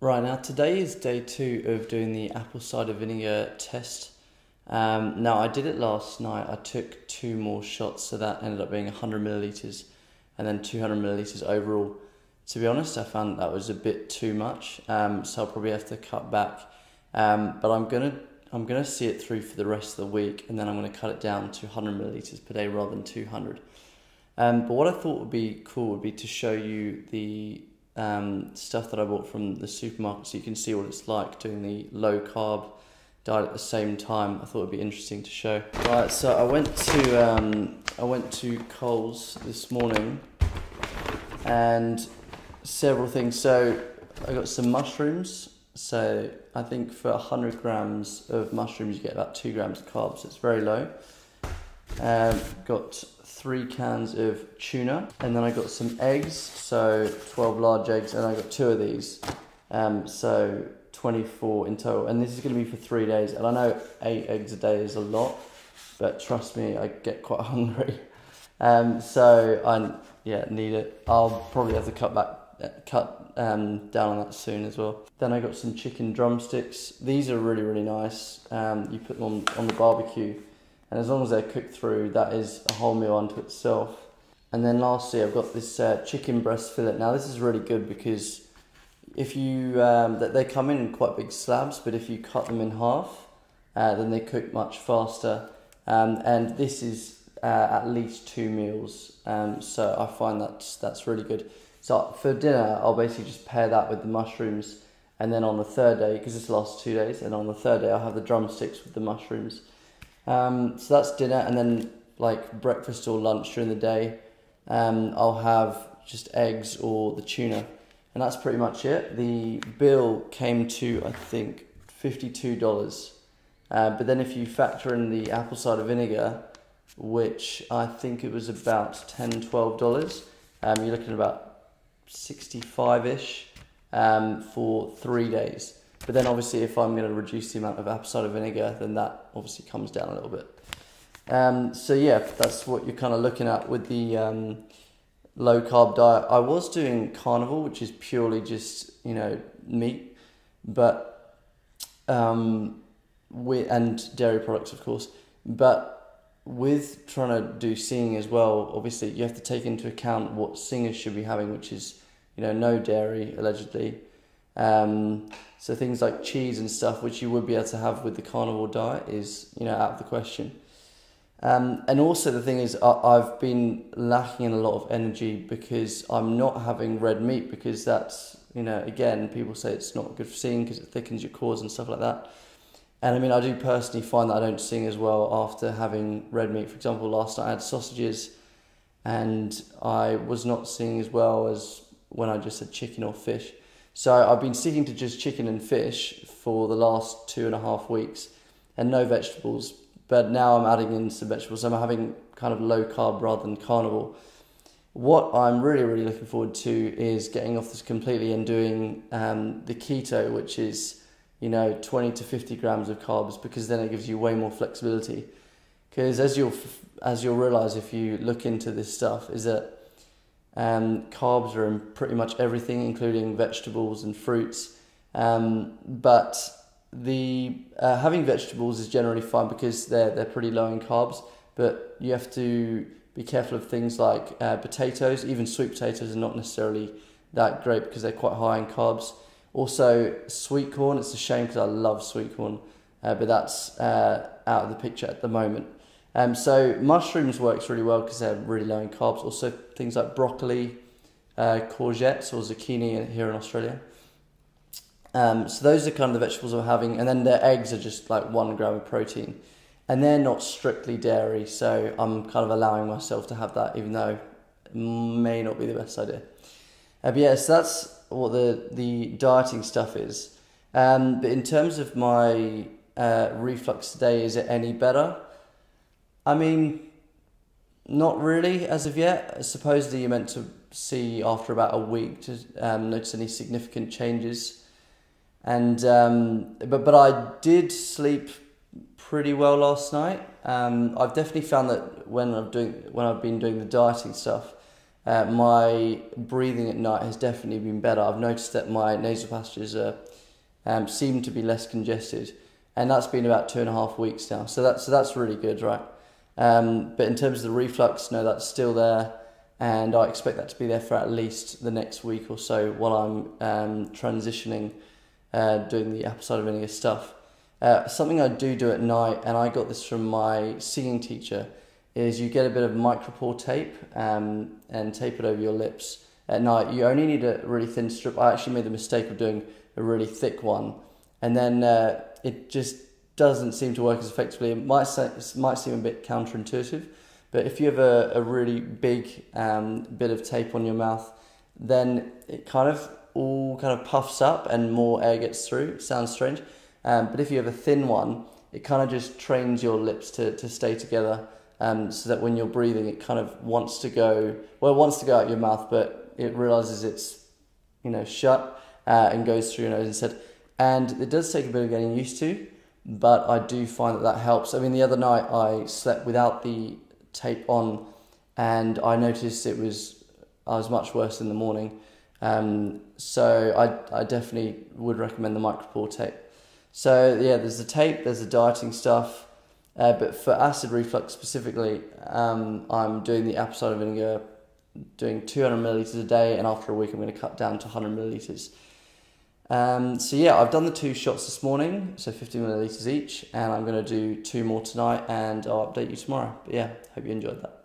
Right, now today is day 2 of doing the apple cider vinegar test. Now I did it last night. I took 2 more shots, so that ended up being 100 milliliters and then 200 milliliters overall. To be honest, I found that was a bit too much, so I'll probably have to cut back. But I'm gonna see it through for the rest of the week, and then I'm gonna cut it down to 100 milliliters per day rather than 200. But what I thought would be cool would be to show you the stuff that I bought from the supermarket, so you can see what it's like doing the low carb diet at the same time. I thought it'd be interesting to show. Right, so I went to Coles this morning, and several things. So I got some mushrooms. So I think for 100 grams of mushrooms you get about 2 grams of carbs. So it's very low. Got 3 cans of tuna, and then I got some eggs, so 12 large eggs, and I got 2 of these, so 24 in total, and this is going to be for 3 days. And I know 8 eggs a day is a lot, but trust me, I get quite hungry, so I need it. I'll probably have to cut down on that soon as well. Then I got some chicken drumsticks. These are really nice. You put them on the barbecue, and as long as they're cooked through, that is a whole meal unto itself. And then lastly, I've got this chicken breast fillet. Now this is really good because if you they come in quite big slabs, but if you cut them in half, then they cook much faster. And this is at least 2 meals, so I find that's really good. So for dinner, I'll basically just pair that with the mushrooms, and then on the 3rd day, because this lasts 2 days, and on the 3rd day I'll have the drumsticks with the mushrooms. So that's dinner, and then like breakfast or lunch during the day, I'll have just eggs or the tuna, and that's pretty much it. The bill came to, I think, $52, but then if you factor in the apple cider vinegar, which I think it was about $10, $12, you're looking at about 65-ish for 3 days. But then obviously if I'm going to reduce the amount of apple cider vinegar, then that obviously comes down a little bit. So yeah, that's what you're kind of looking at with the low carb diet. I was doing carnivore, which is purely just, meat, but and dairy products, of course. But with trying to do singing as well, obviously you have to take into account what singers should be having, which is, no dairy, allegedly. So things like cheese and stuff, which you would be able to have with the carnivore diet, is, out of the question. And also the thing is, I've been lacking in a lot of energy because I'm not having red meat, because that's, again, people say it's not good for singing because it thickens your cords and stuff like that. And I mean, I do personally find that I don't sing as well after having red meat. For example, last night I had sausages, and I was not singing as well as when I just had chicken or fish. So I've been sticking to just chicken and fish for the last 2.5 weeks, and no vegetables. But now I'm adding in some vegetables. So I'm having kind of low carb rather than carnivore. What I'm really looking forward to is getting off this completely and doing the keto, which is 20 to 50 grams of carbs, because then it gives you way more flexibility. Because as you'll realize if you look into this stuff, is that carbs are in pretty much everything, including vegetables and fruits. But the having vegetables is generally fine because they're pretty low in carbs. But you have to be careful of things like potatoes. Even sweet potatoes are not necessarily that great because they're quite high in carbs. Also, sweet corn. It's a shame because I love sweet corn, but that's out of the picture at the moment. So mushrooms works really well because they're really low in carbs. Also things like broccoli, courgettes or zucchini here in Australia. So those are kind of the vegetables I'm having. And then the eggs are just like 1 gram of protein. And they're not strictly dairy, so I'm kind of allowing myself to have that, even though it may not be the best idea. But yeah, so that's what the dieting stuff is. But in terms of my reflux today, is it any better? I mean, not really as of yet. Supposedly you're meant to see after about a week to notice any significant changes. And but I did sleep pretty well last night. I've definitely found that when I've been doing the dieting stuff, my breathing at night has definitely been better. I've noticed that my nasal passages seem to be less congested, and that's been about 2.5 weeks now. So that's really good, right? But in terms of the reflux, no, that's still there, and I expect that to be there for at least the next week or so while I'm transitioning, doing the apple cider vinegar stuff. Something I do at night, and I got this from my singing teacher, is you get a bit of micropore tape and tape it over your lips at night. You only need a really thin strip. I actually made the mistake of doing a really thick one, and then it just doesn't seem to work as effectively. It might seem a bit counterintuitive, but if you have a really big bit of tape on your mouth, then it kind of puffs up and more air gets through. It sounds strange, but if you have a thin one, it kind of just trains your lips to stay together, so that when you're breathing, it kind of wants to go out your mouth, but it realizes it's shut and goes through your nose instead. And it does take a bit of getting used to, but I do find that helps. I mean, the other night I slept without the tape on, and I noticed I was much worse in the morning. So I definitely would recommend the micropore tape. So yeah, there's the tape, there's the dieting stuff, but for acid reflux specifically, I'm doing the apple cider vinegar, doing 200 milliliters a day, and after a week I'm going to cut down to 100 milliliters. So yeah, I've done the 2 shots this morning, so 50 milliliters each, and I'm going to do 2 more tonight, and I'll update you tomorrow. But yeah, hope you enjoyed that.